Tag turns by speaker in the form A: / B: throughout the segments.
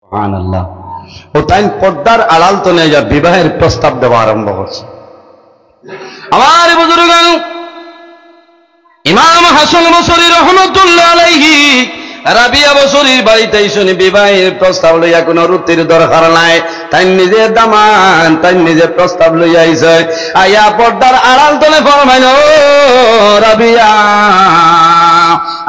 A: সুবহানাল্লাহ। ও তাই পর্দার আড়াল তো নিয়ে যা বিবাহের প্রস্তাব দেওয়া আরম্ভ করছে। আমার বুজুর্গান ইমাম হাসান বসরি রহমাতুল্লাহ আলাইহি রাবিয়া বসরির বাড়িতে শুনি বিবাহের প্রস্তাব লইয়া কোন রুটির দরকার নাই, তাই নিজে দামান তাই নিজে প্রস্তাব লইয়া আইছে। আইয়া পর্দার আড়াল তলে ফরমাইল, রাবিয়া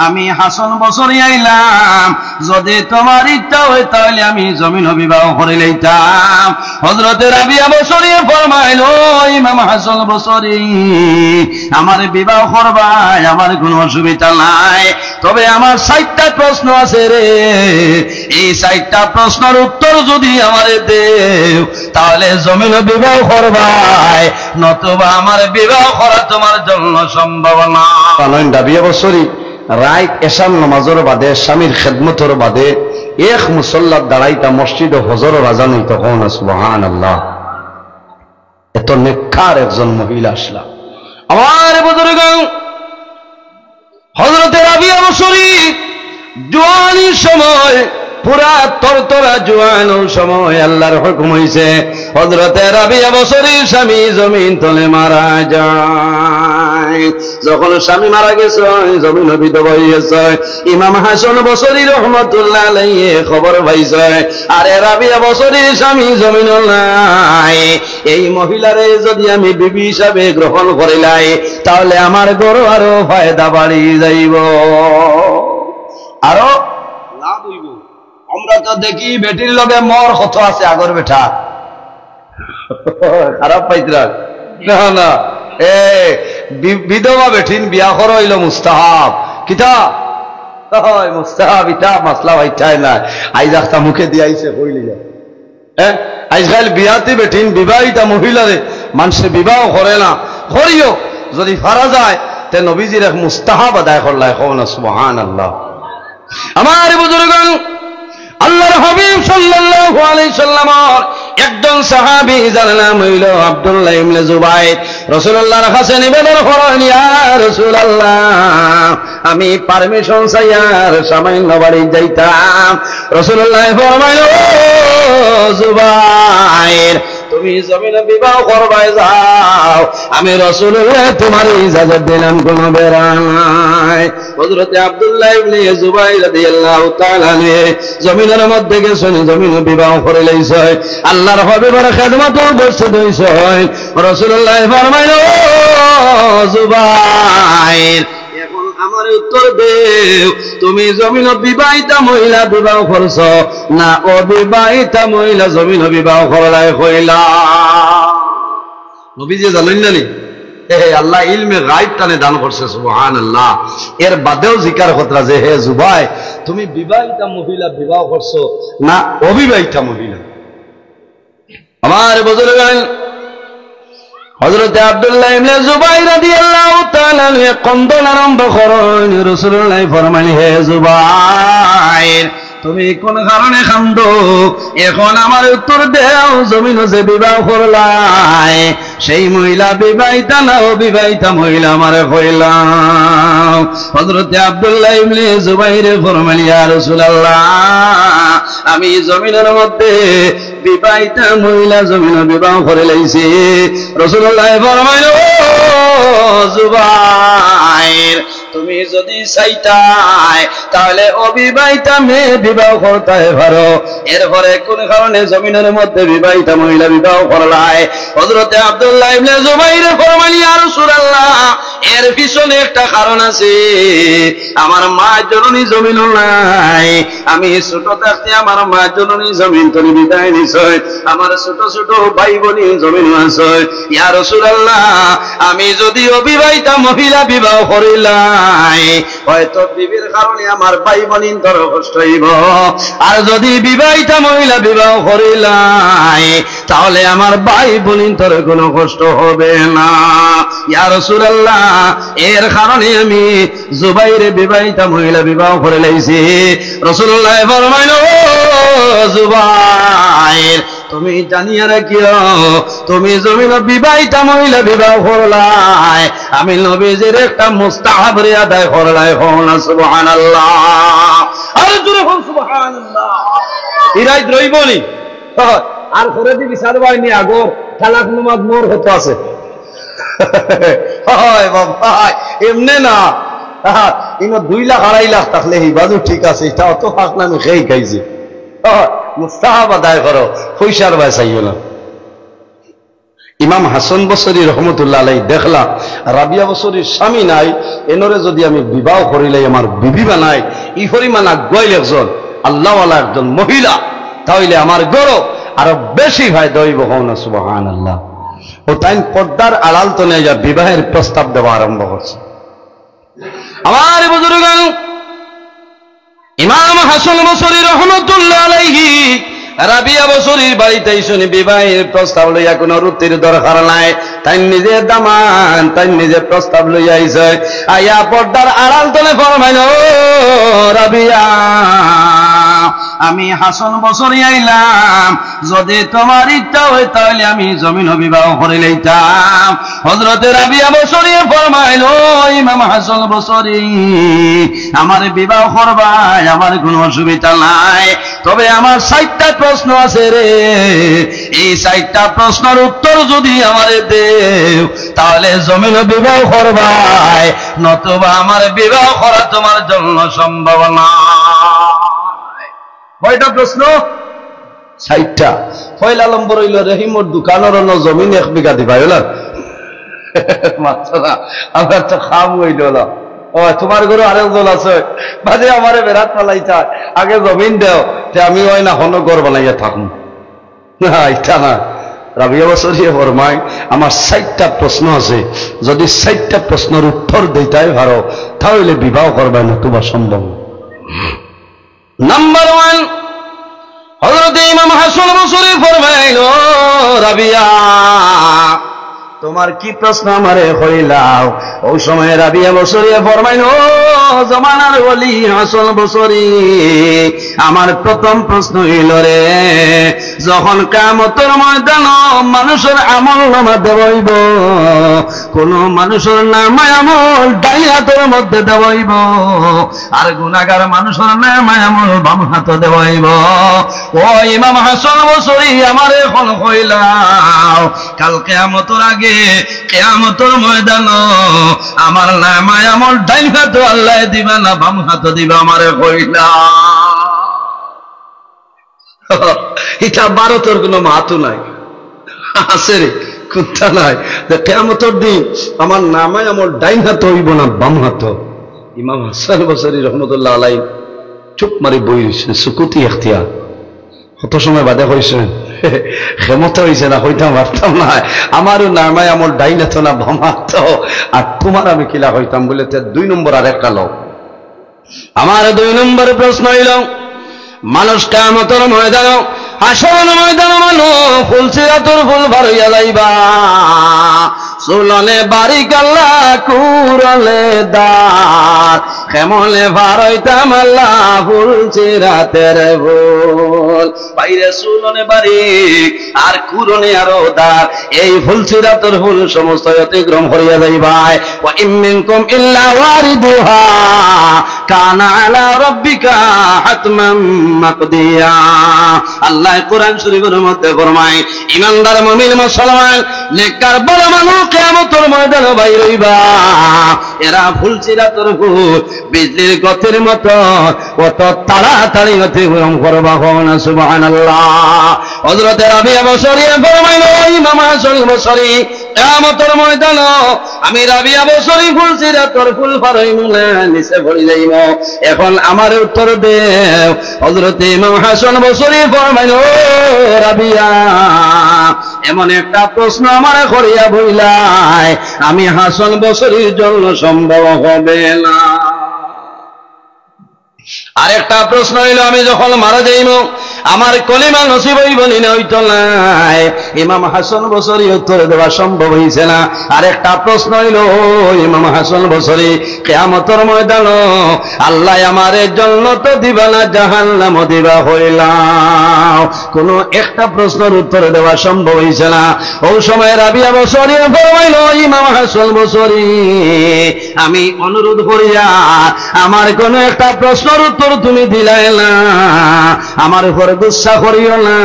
A: আমি হাসান বসরি আইলাম, যদি তোমার ইচ্ছা হয় তাহলে আমি জমিন বিবাহ করে লইতাম। হযরতে রাবিয়া বসরি ফরমাইল, ইমাম হাসান বসরি আমার বিবাহ করবাই, আমার কোনো অসুবিধা নাই, তবে আমার 60টা প্রশ্ন আছে রে, এই 60টা প্রশ্নের উত্তর যদি আমারে দেও তাহলে জমিন বিবাহ করবাই, নতুবা আমার বিবাহ করা তোমার জন্য সম্ভব না। রাবিয়া বসরি রাইত এশার নামাজের বাদে স্বামীর খেদমতের বাদে এক মুসল্লার দাঁড়াইতা মসজিদ হজরের আজান হইত। কোন সুবহানাল্লাহ। এত নেককার একজন মহিলা আসলা। আমার বুজুর্গ হযরতে রাবিয়া বসরি জওয়ানির সময়, পুরা তরতরা জওয়ানোর সময় আল্লাহর হুকুম হইছে হযরতে রাবিয়া বসরির স্বামী জমিন তলে মারা যায়। যখন স্বামী মারা গেছে, জমিন বিধবা হইয়াছে, ইমাম হাসান বসরি রহমাতুল্লাহ আলাইহি খবর পাইছে, আরে রাবিয়া বসরির স্বামী জমিন নাই, এই মহিলারে যদি আমি বিবি হিসাবে গ্রহণ করিলাই তাহলে আমার গরু আরো ফায়দা বাড়ি যাইব, আরো লাভ হইব। আমরা তো দেখি বেটির লগে মর কত আছে, আগর বেটা খারাপ পাইতরা না না, বিধবা বেঠিন বিয়া করা হইল মুস্তাহাব। কিতা মুস্তাহাব, ইটা মাসলা ভাইটাই না, আইজ একটা মুখে দিয়াইছে কইলি যা। আজকাল বিয়াতে বেঠিন বিবাহিতা মহিলারে মানুষে বিবাহ করে না, করিও যদি ফারা যায় তে নবীজির এক মুস্তাহাব আদায় করলাই। কোন সুবহানাল্লাহ। আমার বুজুর্গণ আল্লাহর হাবিব সাল্লাল্লাহু আলাইহি সাল্লামের একজন সাহাবী যার নাম হইল আব্দুল্লাহ ইবনে জুবাইর, রাসূলুল্লাহর কাছে নিবেদন করেন, ইয়া রাসূলুল্লাহ আমি পারমিশন চাই আর সামান্য বাড়ি যাইতাম। রাসূলুল্লাহ ফরমাইল, জুবাইর তুমি জমিনে বিবাহ করবাই যাও, আমি রাসূলুল্লাহ তোমার ইজাজত দিলাম, কোন বেড়া নাই। হযরতে আব্দুল্লাহ ইবনে জুবাইর রাদিয়াল্লাহু তাআলা জমিনের মধ্যে গেছেন, জমিনে বিবাহ করে লইছে, আল্লাহর হাবিবের খেদমত উপস্থিত হইছে। রাসূলুল্লাহ ফরমাইল, জুবাইর এখন আমার উত্তর দেও, তুমি জমিন বিবাহিতা মহিলা বিবাহ করছ না অবিবাহিতা মহিলা জমিন বিবাহ করলাই কইলা? নবীজি জানেন না নি আল্লাহ ইলমে গায়ব তানে দান করছে, সুবহানাল্লাহ। এর বাদেও জিকার কথা যে হে জুবাই তুমি বিবাহিতা মহিলা বিবাহ করছো না অবিবাহিতা মহিলা? আমার বুজুর্গান হযরতে আব্দুল্লাহ ইবনে জুবাইর রাদিয়াল্লাহু তাআলা আনহু কন্দন আরম্ভ করেন। রাসূলুল্লাহ ফরমাইলেন, হে জুবাইর তুমি কোন কারণে কান্দো, এখন আমার উত্তর দেও, জমিন যে বিবাহ করলাই সেই মহিলা বিবাহিতা না অবিবাহিতা মহিলা আমারে কইলাম। হযরতে আব্দুল্লাহ ইবনে জুবাইর ফরমাইলেন, ইয়া রাসূলুল্লাহ আমি জমিনের মধ্যে বিবাহিতা মহিলা জমিন বিবাহ করে লাইছি। রাসূলুল্লাহ ফরমাইলেন, ও জুবাইর তুমি যদি চাইতাই তাহলে অবিবাহিতা মেয়ে বিবাহ করতে পারো, এরপরে কোন কারণে জমিনের মধ্যে বিবাহিতা মহিলা বিবাহ করলাই? হযরতে আব্দুল্লাহ ইবনে জুবাইর ফরমাইলেন, ইয়া রাসূলুল্লাহ এর পিছনে একটা কারণ আছে, আমার মা জননী জমিন নাই, আমি ছোট থাকতে আমার মা জননী জমিন তরি বিদায় নিছে, আমার ছোট ছোট ভাই বোন জমিন আছে। ইয়া রাসূলুল্লাহ আমি যদি অবিবাহিতা মহিলা বিবাহ করিলাই হয়তো বিবির কারণে আমার ভাই বোন তোর কষ্ট হইব, আর যদি বিবাহিতা মহিলা বিবাহ করিলাই তাহলে আমার ভাই বোন তোর কোনো কষ্ট হবে না। ইয়া রাসূলুল্লাহ এর কারণে আমি জুবাইরে বিবাহিতা মহিলা বিবাহ করে লাইছি। রাসূলুল্লাহ ফরমাইলেন, ও জুবাইর তুমি জানিয়া রাখিও, তুমি জমিন বিবাহিতা মহিলা বিবাহ করলাই, আমি নবীজির একটা মুস্তাহাব রে আদায় করলাই। সুবহানাল্লাহ, আর জোরে বল সুবহানাল্লাহ। ইরাই রইবনি আর করে দিবি সার বাইনি আগর খালাক নমাজ মোর হতো আছে হয় বাবা এমনে না ইনো 2 লাখ 2.5 লাখ থাকলে এই বাজু ঠিক আছে এটা অত ফাঁক না আমি খেয়ে খাইছি মুস্তাহাব আদায় করো পয়সার ভাই চাইও না ইমাম হাসান বসরি রহমতুল্লাহ আলাইহি দেখলাম রাবিয়া বসরির স্বামী নাই এনরে যদি আমি বিবাহ করিলে আমার বিবি বানাই ই পরিমাণ আগ্রহী একজন আল্লাহওয়ালা একজন মহিলা তাহলে আমার গৌরব আরো বেশি হয় দইব হন সুবহানাল্লাহ ও তাই পর্দার আড়াল তো নিয়ে যা বিবাহের প্রস্তাব দেওয়া আরম্ভ করছে আমার বুজুর্গান ইমাম হাসান বসরি রহমতুল্লাহ আলাইহি রাবিয়া বসরির বাড়িতে শুনি বিবাহের প্রস্তাব লইয়া কোন রুতির দরকার নাই তাই নিজে দামান তাই নিজে প্রস্তাব লইয়া আইছে আয়া পর্দার আড়াল তলে ফরমাইল রাবিয়া আমি হাসান বসরি আইলাম যদি তোমার ইচ্ছা হয় তাহলে আমি জমিন বিবাহ করে লইতাম হযরতে রাবিয়া বসরি ফরমাইল ইমাম হাসান বসরি আমার বিবাহ করবাই আমার কোনো অসুবিধা নাই তবে আমার 60টা প্রশ্ন আছে রে এই 60টা প্রশ্নের উত্তর যদি আমারে দেও তাহলে জমিন বিবাহ করবাই নতুবা আমার বিবাহ করা তোমার জন্য সম্ভব না কয়টা প্রশ্ন 60টা পয়লা নম্বর হইল রহিমর দোকানের অন্য জমিন 1 বিঘা দিবা হইল মাত্রা আমার তো খাম হইল না ও তোমার ঘরে আরেকজন আছে বাজে আমারে বেড়াত পালাইতা আগে জমিন দেও তে আমি ওই না হন ঘর বানাইয়া থাকুন না এটা না রাবিয়া বসরি ফরমায় আমার 60টা প্রশ্ন আছে যদি 60টা প্রশ্নের উত্তর দিতেই পারো তাহলে বিবাহ করবে না তোমার সম্ভব নাম্বার 1 হযরত ইমাম হাসান বসরি ফরমাইল রাবিয়া তোমার কি প্রশ্ন আমারে কইলাও ওই সময় রাবিয়া বসরি ফরমাইল জমানার ওলি হাসান বসরি আমার প্রথম প্রশ্ন হইল রে যখন কিয়ামতের ময়দান মানুষের আমল নামা দেবইব কোন মানুষের নাম আমল ডান হাতের মধ্যে দেবইব আর গুনাহগার মানুষের নাম আমল বাম হাতে দেবইব ও ইমাম হাসান বসরি আমারে এখন কইলাও কাল কিয়ামতের আগে কিয়ামতের ময়দান আমার নাম আমল ডান হাতে আল্লাহ দিবা না বাম হাতে দিবা আমারে কইলা এটা ভারতের কোনো মাহাতো নাই আছে রে কুত্তা নাই কিয়ামতের দিন আমার নামে আমার ডাইন হাত হইব না বাম হাত ইমাম হাসান বসরি রহমতুল্লাহ আলাইহি চুপ মারি বই রয়েছেন সুকুতি এখতিয়ার কত সময় বাদে হয়েছেন ক্ষমতা হয়েছে না হইতাম ভাবতাম না আমারও নামে আমার ডাইন হাত না বাম হাত আর তোমার আমি কিলা হইতাম বলে 2 নম্বর আর একটা লোক আমার 2 নম্বর প্রশ্ন হইল মানুষ কিয়ামতের ময়দান হাসরের ময়দান মানুষ ফুলসিরাতুল ফুল ভরিয়া যাইবা চুলনে বাড়ি কাল্লা কুরলে দার কেমনে ভারইতাম আল্লাহ ফুলসিরাতের ফুল বাইরে চুলনে বাড়ি আর কুরনে আরো দার এই ফুলসিরাতের ফুল সমস্ত অতিক্রম করিয়া যাইবাই ওয়া ইমিনকুম ইল্লা ওয়ারিদুহা কানা আলা রাব্বিকা হাতমান মাকদিয়া আল্লাহ কোরআন শরীফের মধ্যে ফরমায় ঈমানদার মুমিন মুসলমান নেককার বড় মানুষ কিয়ামতের ময়দানে বাইর হইবা এরা ফুলসিরাতের ফুল বিজলির গতির মতো কত তাড়াতাড়ি অতিক্রম করবা না সুবহানাল্লাহ হযরত রাবিয়া বসরি ফরমাইলো ইমাম হাসান বসরি কিয়ামতের ময়দান আমি রাবিয়া বসরি ফুলসিরাতের ফুল ফারইমু না নিচে পড়ে যাইব এখন আমার উত্তর দেও হযরত ইমাম হাসান বসরি ফরমাইলো রাবিয়া এমন একটা প্রশ্ন আমারে করিয়া বইলাই আমি হাসান বসরির জন্য সম্ভব হবে না আরেকটা প্রশ্ন হইল আমি যখন মারা যাইব আমার কলিমা নসিব হইব না হইতো নাই ইমাম হাসান বসরি উত্তর দেওয়া সম্ভব হইছে না আরেকটা প্রশ্ন হইল ইমাম হাসান বসরি কিয়ামতের ময়দান আল্লাহ আমারে জান্নাত দিবা না জাহান্নাম দিবা হইলাম কোন একটা প্রশ্নের উত্তর দেওয়া সম্ভব হইছে না ওই সময় রাবিয়া বসরি ফরমাইল ইমাম হাসান বসরি আমি অনুরোধ করিয়া আমার কোন একটা প্রশ্নের উত্তর তুমি দিলাই না আমার উপর গুচ্ছা করিও না,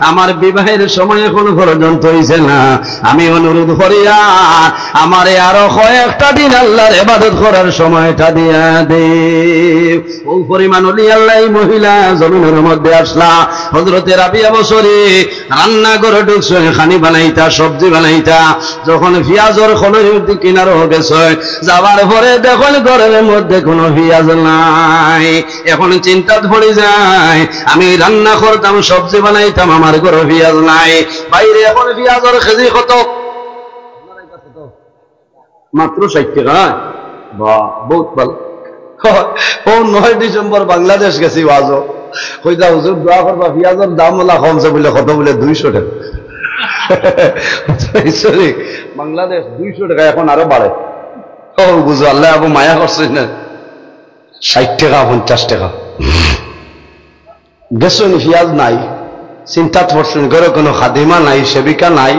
A: আমার বিবাহের সময় এখন পর্যন্ত হইছে না, আমি অনুরোধ করিয়া আমারে আরো কয়েকটা দিন আল্লাহর ইবাদত করার সময়টা দিয়া দে। ও পরিমাণ ওলি আল্লাহ মহিলা জমিনের মধ্যে আসলা। হযরতে রাবিয়া বছরে রান্না করে ঢুকছে, খানি বানাইতা, সবজি বানাইতা, যখন পেঁয়াজের খোলের কিনারো গেছে, যাবার পরে দেখুন ঘরের মধ্যে কোনো পেঁয়াজ নাই। এখন চিন্তা পড়ে যায়, আমি রান্না করতাম, সবজি বানাইতাম, আমার ঘরে পেঁয়াজ নাই। বাইরে এখন পেঁয়াজের কেজি কত? মাত্র 60 টাকা। বাহ, বহুত ভালো। ও 9 ডিসেম্বর বাংলাদেশ গেছি ওয়াজও, কইতা হুজুর দোয়া করবা, পেঁয়াজের দাম ওলা কমছে বলে, কত বলে 200 টাকা। বাংলাদেশ 200 টাকা, এখন আরো বাড়ে। ও বুঝো, আল্লাহ আবু মায়া করছে না। 60 টাকা, 50 টাকা গেছেন, পেঁয়াজ নাই, চিন্তা করছেন, ঘরে কোনো খাদিমা নাই, সেবিকা নাই,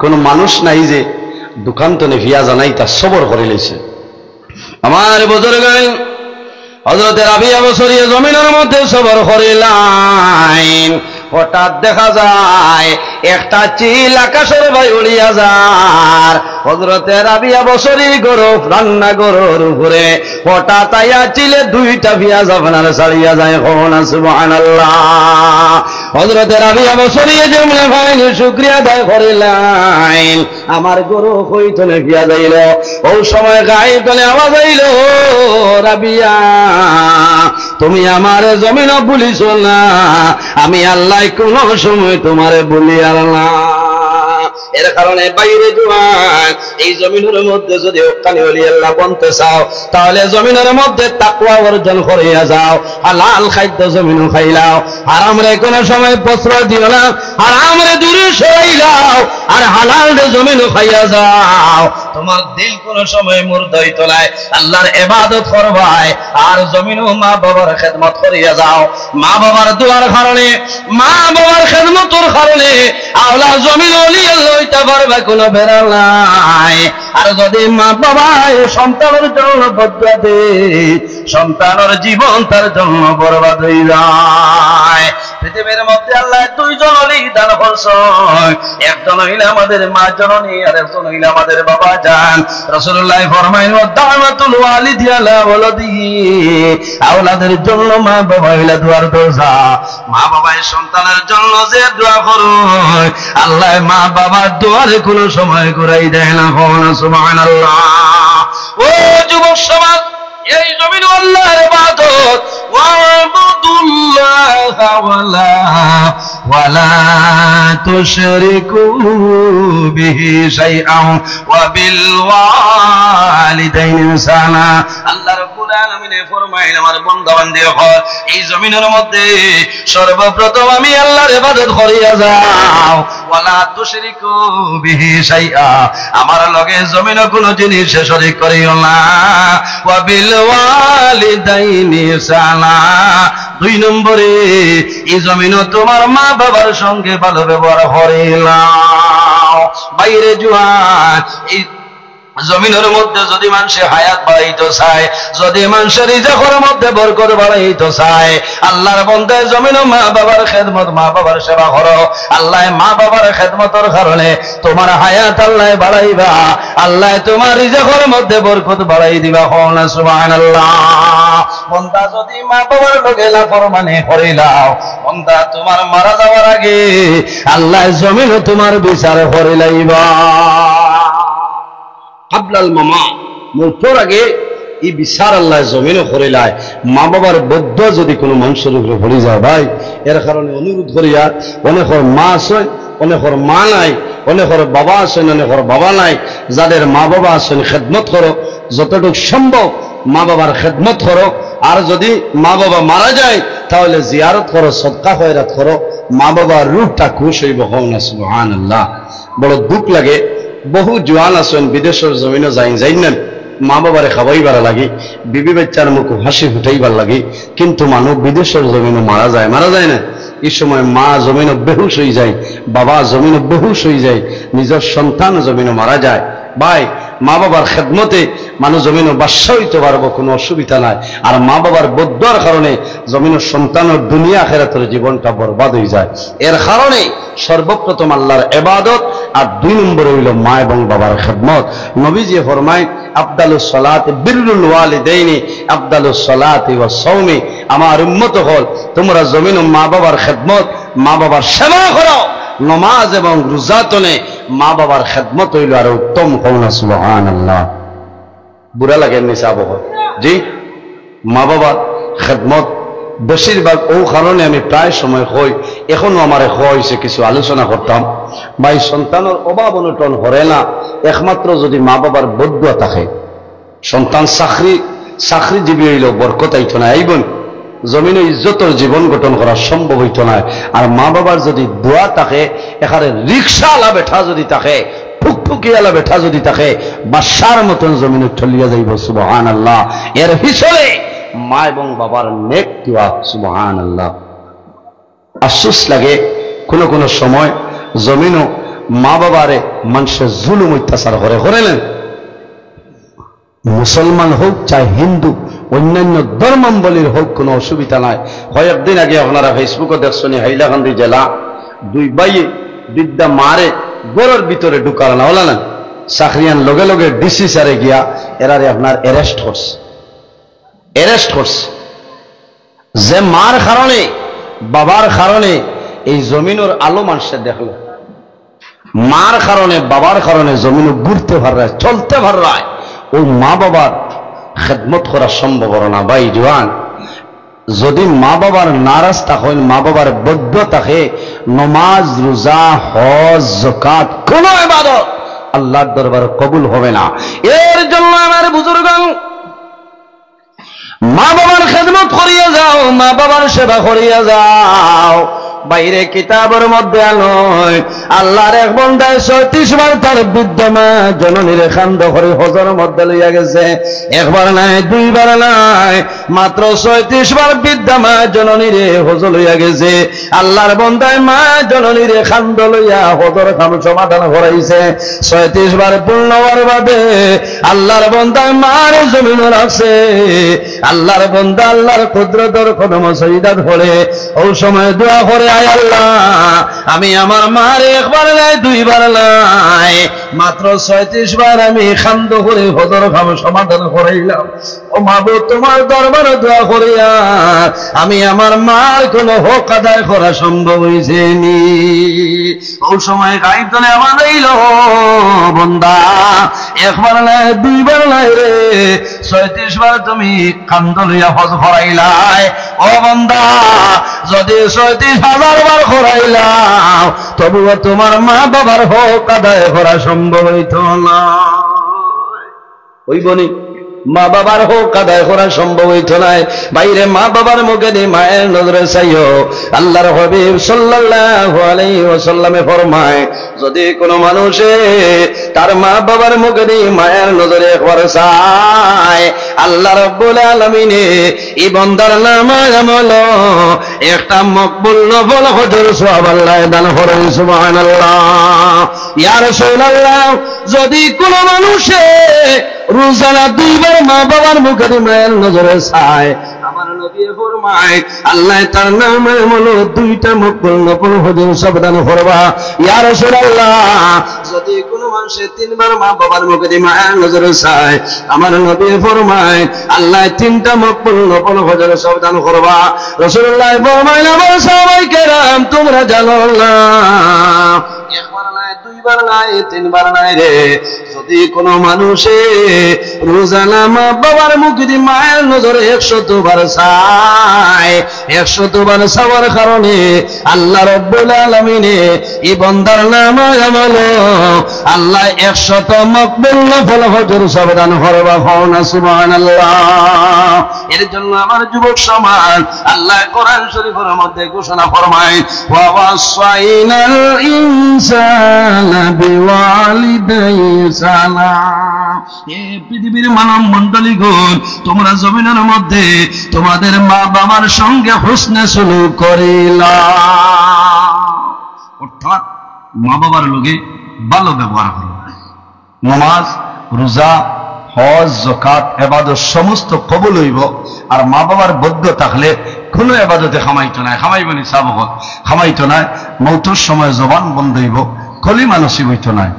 A: কোনো মানুষ নাই যে দোকান তো পেঁয়াজ আনাই, তার সবর করে লেছে। আমার বুজুর্গ হযরত রাবিয়া বছরিয়া জমিনের মধ্যে সবর করিলেন। হঠাৎ দেখা যায় একটা চিল আকাশের ভাই উড়িয়া যার। হযরতে রাবিয়া বছরী গরব রান্না গরুর উপরে হঠাৎ আইয়া চিলে 2টা পেঁয়াজ আপনার ছাড়িয়া যায়। সুবহানাল্লাহ। হযরতে রাবিয়া বছরী জমলে ভাই শুকরিয়া আদায় করিলেন, আমার গরু কইতনে পেঁয়াজ আইল। ও সময় গায়ে তলে আওয়াজ আইল, রাবিয়া তুমি আমার জমিন বলিস না, আমি আল্লাহ কোন সময় তোমারে বলি আল্লাহ। এর কারণে বাইরে জোয়ান, এই জমিনের মধ্যে যদি হক্কানি ওলি আল্লাহ বনতে চাও, তাহলে জমিনের মধ্যে তাকওয়া অর্জন করিয়া যাও। হালাল খাদ্য জমিন খাইলাও, হারাম রে কোনো সময় প্রশ্রয় দিও না, হারাম রে দূরে সরাইলাও, আর হালাল রে জমিন খাইয়া যাও। তোমার দিল কোন সময় মুর্দাইত নাই, আল্লাহর ইবাদত করবাই, আর জমিন ও মা বাবার খেদমত করিয়া যাও। মা বাবার দোয়ার কারণে, মা বাবার খেদমতের কারণে আওলা জমিন ওলি আল্লাহ হইতে পারবে, কোনো বেড়া নাই। আর যদি মা বাবা সন্তানের জন্য বদুয়া দেয়, সন্তানের জীবন তার জন্য বরবাদ হয়ে যায়। পৃথিবীর মধ্যে আল্লাহ 2 জন ওলি দান করছেন, একজন হইলে আমাদের মা জননী, আর একজন হইলে আমাদের বাবা জান। রাসূলুল্লাহ ফরমায়েন, দাওয়াতুল ওয়ালিদি আলা ওয়ালাদিহি, আওলাদের জন্য মা বাবা হইলে দুয়ার দরজা। মা বাবাই সন্তানের জন্য যে দোয়া করে, আল্লাহ মা বাবার দুয়ারে কোনো সময় ঘুরাই দেয় না। সুবহানাল্লাহ। ও যুবক সমাজ, এই জমিন আল্লাহর ইবাদত, ওয়াবুদুল্লাহ ওয়ালা তুশরিকু বিহি শাইআন ওয়া বিল ওয়ালিদাইনি ইহসানা। আল্লাহ রাব্বুল আলামিন ফরমায়েন, আমার বান্দা বান্দি হল, এই জমিনের মধ্যে সর্বপ্রথম আমি আল্লাহর ইবাদত করিয়া যাও। ওয়ালা তুশরিকু বিহি শাইআ, আমার লগে জমিনে কোনো জিনিস শরীক করিও না। ওয়া বিল ওয়ালিদাইনি ইহসানা, 2 নম্বরে এই জমিনে তোমার মা বাবার সঙ্গে ভালো ব্যবহার করিলাও। বাইরে জুয়ান, এই জমিনের মধ্যে যদি মানুষে হায়াত বাড়াইতে চায়, যদি মানুষের রিজেকের মধ্যে বরকত বাড়াইতে চায়, আল্লাহর বান্দা জমিনে মা বাবার খেদমত, মা বাবার সেবা করো। আল্লাহ মা বাবার খেদমতের কারণে তোমার হায়াত আল্লাহ বাড়াইবা, আল্লাহ তোমার রিজেকের মধ্যে বরকত বাড়াই দিবা। সুবহানাল্লাহ। বান্দা যদি মা বাবার লগে নাফরমানি করিলাও, বান্দা তোমার মারা যাওয়ার আগে আল্লাহ জমিনে তোমার বিচার করিলাইবা। কাবলাল মামা, মৃত্যুর আগে এই বিচার আল্লাহ জমিনে করিলায়। মা বাবার বদ্ধ যদি কোনো মানুষের উপরে পড়ে যায়, ভাই এর কারণে অনুরোধ করিয়া, অনেকের মা আছে, অনেকের মা নাই, অনেকের বাবা আছেন, অনেকের বাবা নাই, যাদের মা বাবা আছেন খেদমত করো, যতটুকু সম্ভব মা বাবার খেদমত করো। আর যদি মা বাবা মারা যায় তাহলে জিয়ারত করো, সদকা খয়রাত করো, মা বাবার রূপটা খুশ হইব। সুবহানাল্লাহ। বড় দুঃখ লাগে, বহু জোয়ান আছেন বিদেশের জমিনে যাই না, মা বাবারে খাওয়াইবার লাগে, বিবি বাচ্চার মুখ হাসি ফুটাইবার লাগে, কিন্তু মানুষ বিদেশের জমিনে মারা যায় না। এই সময় মা জমিনে বেহুশ হয়ে যায়, বাবা জমিনে বেহুশ হয়ে যায়, নিজের সন্তান জমিনে মারা যায়। ভাই মা বাবার খেদমতে মানুষ জমিনও বাদশা হইতে পারবো, কোনো অসুবিধা নাই। আর মা বাবার বদুয়ার কারণে জমিনের সন্তানের দুনিয়া আখিরাতের জীবনটা বরবাদ হয়ে যায়। এর কারণে সর্বপ্রথম আল্লাহর ইবাদত, আর 2 নম্বরে হইল মা এবং বাবার খেদমত। নবীজি ফরমায় আফদালুস সালাত বিররুল ওয়ালিদাইনি আফদালুস সালাতি ওয়াস সাওমি। আমার উম্মত হল তোমরা জমিন মা বাবার খেদমত, মা বাবার সেবা করো, নামাজ এবং রোজাতনে মা বাবার খেদমত হইল আর উত্তম। কওনা সুবহানাল্লাহ। বুড়া লাগে নিসাব জি মা বাবার খেদমত বেশিরভাগ ও কারণে আমি প্রায় সময় হই, এখনো আমার হয়েছে কিছু আলোচনা করতাম। ভাই সন্তানের অভাব অনটন হরে না একমাত্র যদি মা বাবার বদুয়া থাকে। সন্তান চাকরিজীবী হইল বরকত আইত না, এই বোন জমিনে ইজ্জতর জীবন গঠন করা সম্ভব হইত না। আর মা বাবার যদি দোয়া থাকে, এখানে রিক্সাওয়ালা বেঠা যদি থাকে, ফুকফুকিওয়ালা বেঠা যদি থাকে, বাদশার মতন জমিনে ঠলিয়া যাইব। সুবহানাল্লাহ। এর পিছনে মা এবং বাবার নেক দোয়া। সুবহানাল্লাহ। আফসোস লাগে কোন কোন সময় জমিনও মা বাবারে মানুষের জুলুম অত্যাচার করে করেলেন। মুসলমান হোক চাই হিন্দু অন্যান্য ধর্মাবলীর হোক, কোনো অসুবিধা নাই। কয়েকদিন আগে আপনারা ফেসবুকে দেখছেন হাইলাকান্দি জেলা 2 ভাই বিদ্যা মারে গড়ের ভিতরে ঢুকাল না হলা না, চাকরিয়ান লগে লগে ডিসি স্যারে গিয়া এরারে আপনার অ্যারেস্ট করছে। যে মার কারণে বাবার কারণে এই জমিনের আলো মানুষের দেখলো, মার কারণে বাবার কারণে জমিন ঘুরতে পারায় চলতে পারায়, ওই মা বাবার খেদমত করা সম্ভব না। ভাই জওয়ান, যদি মা বাবার নারাজ থাকেন, মা বাবার বদ্ধ থাকে, নমাজ রোজা হজ যাকাত কোন ইবাদত আল্লাহর দরবারে কবুল হবে না। এর জন্য আমার বুজুর্গ মা বাবার খেদমত করিয়া যাও, মা বাবার সেবা করিয়া যাও। বাইরে কিতাবের মধ্যে আলোয় আল্লাহর এক বান্দায় 36 বার তার বিদ্যমা জননীর খান্দ করে হজর মধ্যে লইয়া গেছে। একবার নাই, 2 বার নাই, মাত্র 36 বার বিদ্যমা জননীর হজ লইয়া গেছে। আল্লাহর বান্দায় মা জননীর খান্দ লইয়া হজর খাম সমাধান করাইছে। 36 বার পূর্ণ হওয়ার বাদে আল্লাহর বান্দায় মার জমিন রাখছে। আল্লাহর বান্দা আল্লাহর কুদরতের কদম সজদা করে ও সময় দোয়া করে, আয় আল্লাহ, আমি আমার মার 1 বার নাই, 2 বার নাই, মাত্র 36 বার আমি খান্দ করে হজর খাম সমাধান করাইলাম। ও মাবুদ, তোমার দরবারে দোয়া করিয়া আমি আমার মার কোন হক আদায় করা সম্ভব হয়েছে নি। ও সময় গাইতনে আমার এইল বন্দা, 1 বার নাই, 2 বার নাই রে, 36 বার তুমি খান্দ লইয়া হজ করাইলাই। ও বন্দা, যদি 36,000 বার করাইলাম তবুও তোমার মা বাবার হক আদায় করা সম্ভব হইত না। ওই বনি মা বাবার হক আদায় করা সম্ভব হইত নাই। বাইরে মা বাবার মুখে দিয়ে মায়ের নজরে চাইও। আল্লাহর হাবিব সাল্লাল্লাহু আলাইহি ওয়াসাল্লামে ফরমায়, যদি কোনো মানুষে তার মা বাবার মুখে দিয়ে মায়ের নজরে একবার চায়, আল্লাহ রাব্বুল আলামিনে এই বান্দার নামাজ আমল একটা মকবুল নফল হজের সওয়াব আল্লাহ দান করেন। সুবহানাল্লাহ। ইয়া রাসূলুল্লাহ, যদি কোনো মানুষে রোজানা 2 বার মা বাবার মুখে দিয়ে মায়ের নজরে চায়, আমার নবী ফরমায় আল্লাহ তার নামে আমল 2টা মকবুল নফল হজের সওয়াব দান করবা। ইয়া রাসূলুল্লাহ, যদি কোনো মানুষে 3 বার মা বাবার মুখে দিয়ে মায়ের নজরে চায়, আমার নবী ফরমায় আল্লাহ 3টা মকবুল নফল হজের সওয়াব দান করবা। রাসূলুল্লাহ ফরমাইলেন, আমার সাহাবায়ে কেরাম তোমরা জানো না, 1 বার নাই, 2 বার নাই, 3 বার নাই রে, যদি কোনো মানুষে রোজানা মা বাবার মুখে দিয়ে মায়ের নজরে 100 বার চায়, 100 বার চাওয়ার কারণে আল্লাহ রাব্বুল আলামিনে এই বান্দার নামাজ আমল আল্লাহ 100 মকবুল নফল হজের সওয়াব দান করবা। কওনা সুবহানাল্লাহ। এর জন্য আমার যুবক সমাজ আল্লাহ কোরআন শরীফের মধ্যে ঘোষণা ফরমায়, ওয়া ওয়াসাইনাল ইনসানা বিওয়ালিদাইহি সালাম। এই পৃথিবীর মানব মণ্ডলীগণ, তোমরা জমিনের মধ্যে তোমাদের মা বাবার সঙ্গে হুসনে সুলুক করিলা, অর্থাৎ মা বাবার লগে ভালো ব্যবহার করো। নামাজ রোজা, হজ, যাকাত, ইবাদত সমস্ত কবুল হইব। আর মা বাবার বদ্ধ থাকলে কোনো ইবাদতে খামাইতো নাই, খামাইব নি সাবক খামাইতো নাই, মৌতের সময় জবান বন্ধ হইব, কলিমা নসিব হইতো নাই,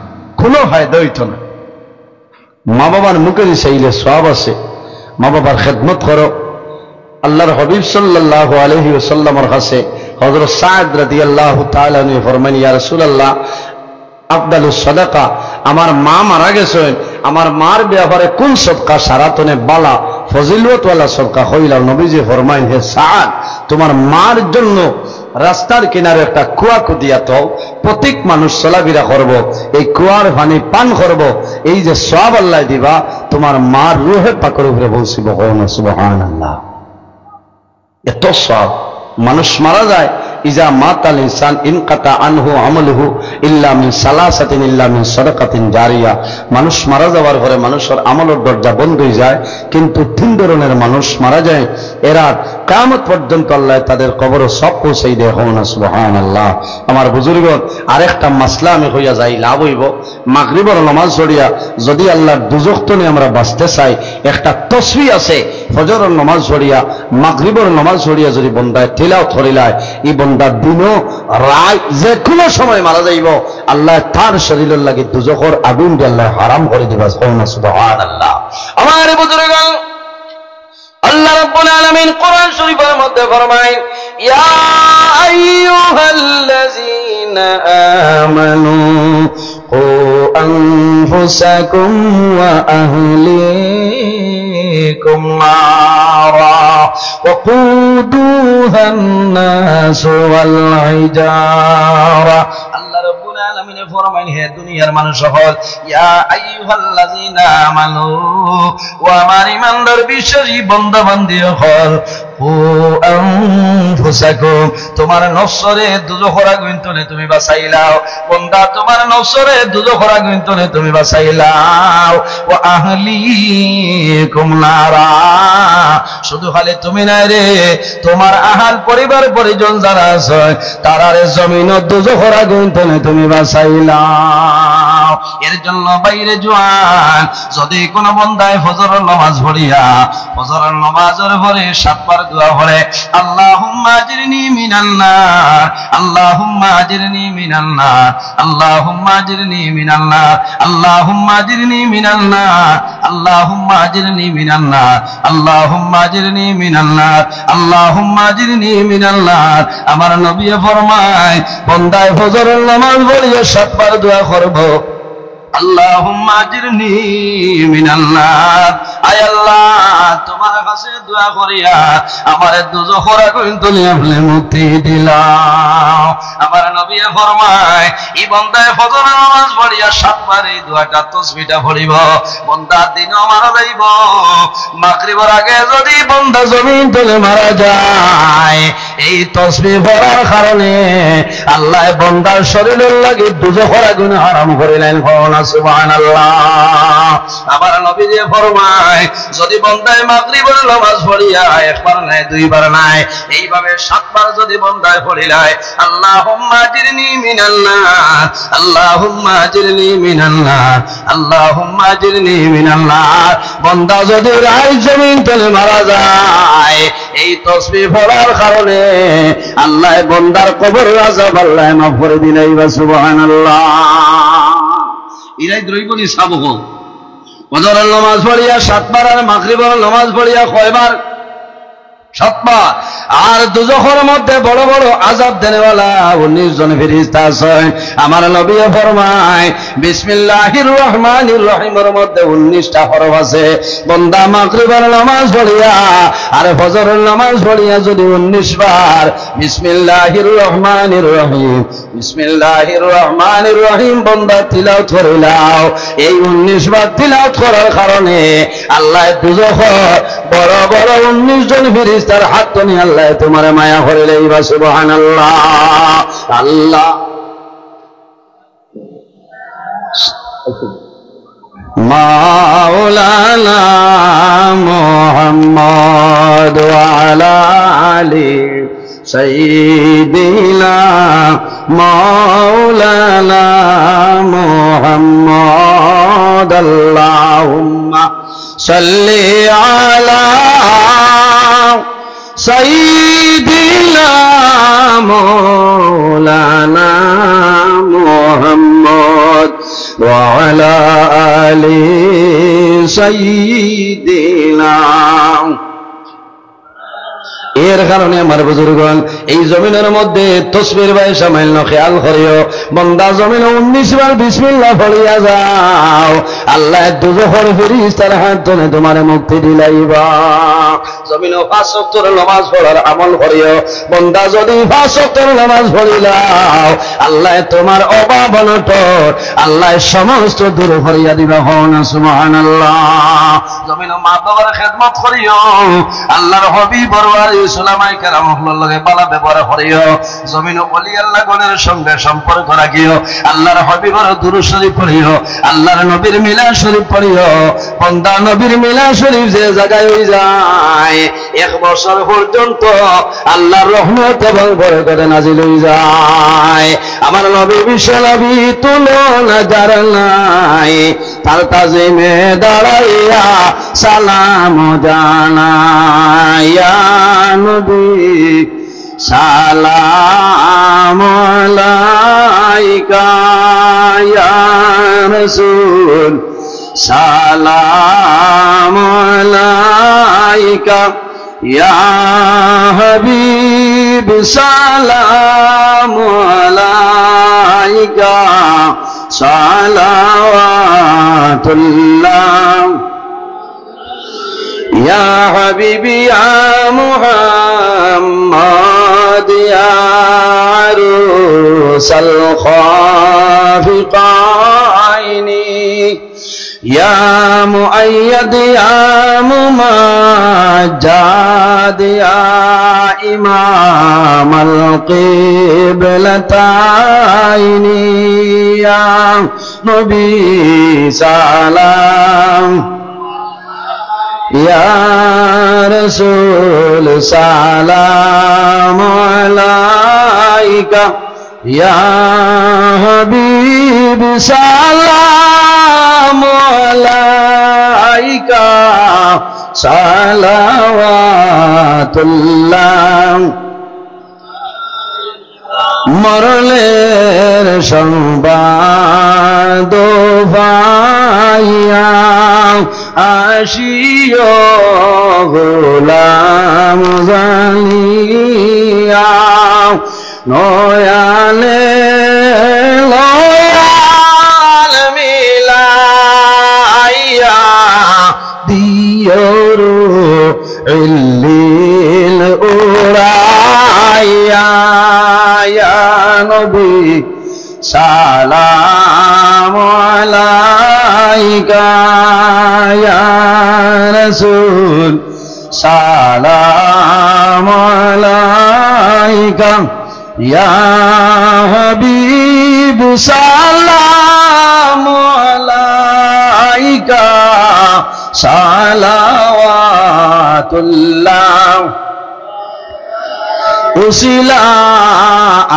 A: কোনো ফায়দা হইতো না। মা বাবার মুখে চাইলে সওয়াব আছে, মা বাবার খেদমত করো। আল্লাহর হাবিব সাল্লাল্লাহু আলাইহি ওয়াসাল্লামের কাছে হযরত সাদ রাদিয়াল্লাহু তাআলা আনহু ফরমান, ইয়া রাসূলুল্লাহ, আফদালুস সাদাকা, আমার মা মারা গেছেন, আমার মার ব্যাপারে কোন সদকা সারাতনে বালা ফজিলতওয়ালা সদকা হইলা? নবীজি ফরমাইন, হে সাদ, তোমার মার জন্য রাস্তার কিনারে একটা কুয়া কুদিয়া তো প্রত্যেক মানুষ চলাফেরা করব, এই কুয়ার পানি পান করব, এই যে সওয়াব আল্লাহ দিবা, তোমার মার রূহে পাকের উপরে বলছি সুবহানাল্লাহ। এত সওয়াব। মানুষ মারা যায়, ইজা মাতাল ইনসান ইনকাতা আনহু আমলুহু ইল্লা মিন সালাসাতিন ইল্লা মিন সাদাকাতিন জারিয়া। মানুষ মারা যাওয়ার পরে মানুষের আমলের দরজা বন্ধ হয়ে যায়, কিন্তু তিন ধরনের মানুষ মারা যায়, এরা কিয়ামত পর্যন্ত আল্লাহ তাদের কবরে সব পৌঁছাই দেয়। না সুবহানাল্লাহ। আমার বুজুর্গগণ, আরেকটা মাসলা আমি হইয়া যাই, লাভ হইব। মাগরিবের নামাজ পড়িয়া যদি আল্লাহর দুজখ থেকে আমরা বাঁচতে চাই, একটা তসবিহ আছে, ফজরের নামাজ পড়িয়া মাগরিবের নামাজ পড়িয়া যদি বন্দায় তিলাওয়াত করিলায়, এই বন্দা দিনও রাত যে কোনো সময় মারা যাইব, আল্লাহ তার শরীরের লাগি দুজখের আগুন দিয়ে আল্লাহ হারাম করে দিবা। সুবহানাল্লাহ। আমার বুজুর্গগণ, আল্লাহ রাব্বুল আলামিন কোরআন শরীফের মধ্যে ফরমায়, ইয়া আইয়ুহাল্লাযীনা আমানু কু আনফুসাকুম ওয়া আহলিকুম নারা ওয়াকুদুহান নাস ওয়াল হিজারা। আল্লাহ রাব্বুল আলামিন ফরমায়, হে দুনিয়ার মানুষ সকল, ইয়া আইয়ুহাল্লাযীনা আমানু, ও আমার ঈমানদার বিশ্বাসী বান্দা বান্দী সকল, কু আনফুসাকুম, তোমার নফসরে দুজখের আগুন থেকে তুমি বাঁচাইলাও। বান্দা, তোমার নফসরে দুজখের আগুন থেকে তুমি বাঁচাইলাও। ওয়া আহলিকুম নারা, শুধু খালি তুমি না রে, তোমার আহাল পরিবার পরিজন যারা আছে তারারে জমিনের দুজখের আগুন থেকে তুমি বাঁচাইলাও। এর জন্য বাইরে জোয়ান, যদি কোনো বান্দায় ফজরের নামাজ পড়িয়া ফজরের নামাজের পরে 7 বার দোয়া পড়ে, আল্লাহুম্মা আজিরনি মিনান নার, আল্লাহুম্মা আজিরনি মিনান নার, আল্লাহুম্মা আজিরনি মিনান নার, আল্লাহুম্মা আজিরনি মিনান নার, আল্লাহুম্মা আজিরনি মিনান নার, আল্লাহুম্মা আজিরনি মিনান নার, আল্লাহুম্মা আজিরনি মিনান নার। আমার নবী ফরমায়, বান্দায় ফজরের নামাজ পড়িয়া 7 বার দোয়া করব, আল্লাহুম্মা আজিরনি মিনান নার, আয় আল্লাহ, তোমার কাছে দোয়া করিয়া আমার দুজখের আগুন থেকে আপনি মুক্তি দিলাও। আমার নবী ফরমায়, এই বান্দায় ফজরের নামাজ পড়িয়া 7 বার এই দোয়াটা তাসবিহটা পড়িব, বান্দা দিনও মারা যাইব। মাগরিবের আগে যদি বান্দা জমিন থেকে মারা যায়, এই তাসবিহ পড়ার কারণে আল্লাহ বান্দার শরীরের লাগি দুজখের আগুন হারাম করিলেন। সুবহানাল্লাহ। আবার নবী যে ফরমায়, যদি বান্দায় মাগরিবের নামাজ পড়িয়া 1 বার নাই 2 বার নাই, এইভাবে 7 বার যদি বান্দায় পড়িলায়, আল্লাহুম্মা আজিরনি মিনান নার, আল্লাহুম্মা আজিরনি মিনান নার, আল্লাহুম্মা আজিরনি মিনান নার। বান্দা যদি রায় জমিন তলে মারা যায়, এই তাসবিহ পড়ার কারণে আল্লাহ বান্দার কবরের আযাব আল্লাহ মাফ করে দিলেন। সুবহানাল্লাহ। ইরাই দ্রৈবনি সাবক ফজরের নামাজ পড়িয়া 7 বার, আর মাগরিবের নামাজ পড়িয়া কয়বার? 7 বার। আর দুজখের মধ্যে বড় বড় আযাব দেনেওয়ালা 19 জন ফেরেশতা আছে। আমার নবী ফরমায়, বিসমিল্লাহির রহমানির রহিমের মধ্যে 19টা হরফ আছে। বান্দা মাগরিবের নামাজ পড়িয়া আর ফজরের নামাজ পড়িয়া যদি 19 বার বিসমিল্লাহির রহমানির রহিম, বিসমিল্লাহির রহমানির রহিম বান্দা তিলাওয়াত করিলাও, এই 19 বার তিলাওয়াত করার কারণে আল্লাহ দুজখের বড় বড় 19 জন ফেরেশতার হাত নিয়ে আল্লাহ তোমার মায়া করিলে। সুবহানাল্লাহ। আল্লাহ মাওলানা মুহাম্মদ ওয়া আলা আলি সাইয়্যিদিনা মাওলানা মুহাম্মদ আল্লাহুম্মা সাল্লি আলা সাইয়্যিদিনা মাওলানা মুহাম্মদ ওয়া আলা আলি সাইয়্যিদিনা। এর কারণে আমার বুজুর্গণ এই জমিনের মধ্যে তসবির ভাই সামাইল খেয়াল করিও, বন্দা জমিন 19 বার বিসমিল্লাহ পড়িয়া যাও, আল্লাহ দুজোহর ফেরেশতার হাত ধরে তোমারে মুক্তি দিলাইবা। জমিন 5 ওয়াক্তের নামাজ পড়ার আমল করিও, বন্দা যদি 5 ওয়াক্তের নামাজ পড়িলাও আল্লাহ তোমার অভাব অনটন আল্লাহ সমস্ত দূর করিয়া দিবা। হন সুবহানাল্লাহ। জমিন মা বাবার খেদমত করিও, আল্লাহর হাবিব বরওয়ার সুলামাই কেরামুল্লাহর লগে পালা ব্যবহার করিও, জমিন ওলি আল্লাহ গণের সঙ্গে সম্পর্ক রাখিও, আল্লাহর হাবিবের দুরূদ শরীফ পড়িও, আল্লাহর নবীর মিলাদ শরীফ পড়িও। বন্দা নবীর মিলাদ শরীফ যে জায়গায় হয়ে যায় 1 বছর পর্যন্ত আল্লাহর রহমত এবং বরকত নাজিল হয়ে যায়। আমার নবী বিশ্ব নবী তুলনা যার নাই, তার তাজিমে দাঁড়াইয়া সালাম জানাই। ইয়া নবী সালাম আলাইকা, ইয়া রাসূল সালাম আলাইকা, ইয়া হাবিব সালাম আলাইকা, সালাওয়াতুল্লাহ ইয়া হাবিবি ইয়া মুহাম্মদ ইয়া আরুসাল খাফিকাইনি, ইয়া মুআইয়াদ ইয়া মুমাজ্জাদ ইয়া ইমামাল কিবলাতাইনি, ইয়া নবী সালাম, ইয়া রাসূল সালাম আলাইকা, ইয়া হাবিব সালাম আলাইকা, সালাওয়াতুল্লাহ। মরলের সংবাদ পাইয়া আসিও গোলাম জানিয়া, নয়ালে লয়াল মিলাইয়া দিয়রু ইল্লিল উড়াইয়া, ইয়া নবী সালাম আলাইকা, ইয়া রাসূল সালাম আলাইকা, ইয়া হাবিব সালাম আলাইকা, সালাওয়াতুল্লাহ। উসিলা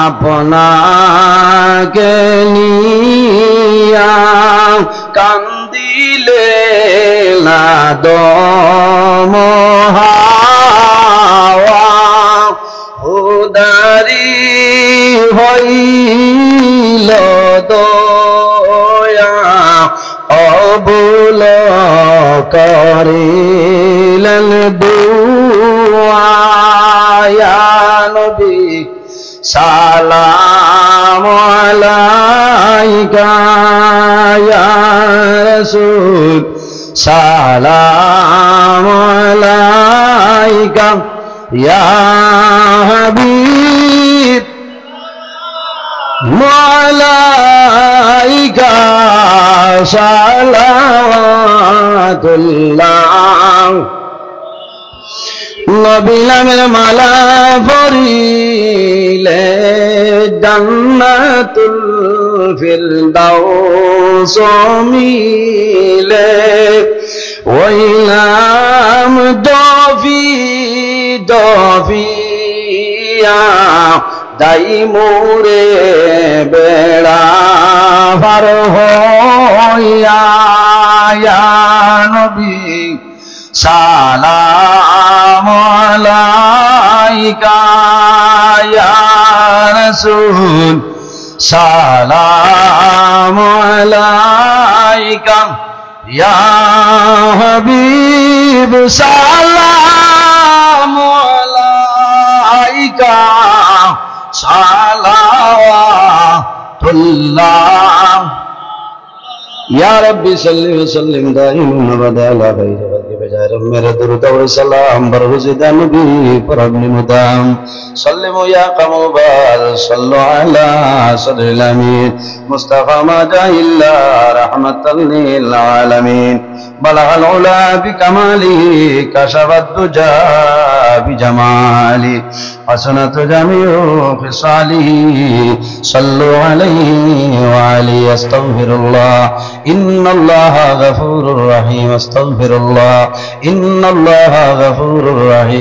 A: আপনাকে নিয়া কান্দিলে না দম হাওয়া, উদারি হইল দয়া অবুল করিলেন দুআ, ইয়া নবী সালাম আলাইকা, ইয়া রাসূল সালাম আলাইকা, ইয়া হাবিব মালাইকা, সালাওয়াতুল্লাহ। নবী নামের মালা পরিলে জান্নাতুল ফিরদাউস মিলে, ওই নাম দফি দফিয়া দাই মোরে সালামু আলাইকা ইয়া রাসূল সালামু আলাইকা ইয়া হাবিব সালামু আলাইকা সালাওয়াতুল্লাহ या रब्बी सल्ली व सल्लिम दाइमन अबदा अला खैर खल्क़ि बजाय मेरे दुरूद व सलाम बरहुज़िदा नबी पर अपने मुदाम सल्लिमु या क़मूबाल सल्लु अला सदरिल अमीन मुस्तफ़ा मा जाइल्ला रहमतल लिल आलमीन बलगल उला बिकमालिही कशफत दुजा बिजमालिही हसनत जमीउ खिसालिही सल्लु अलैहि व अलैहि अस्तगफिरुल्लाह इन्नल्लाह गफूरुर रहीम अस्तगफिरुल्लाह इन्नल्लाह गफूरुर रहीम।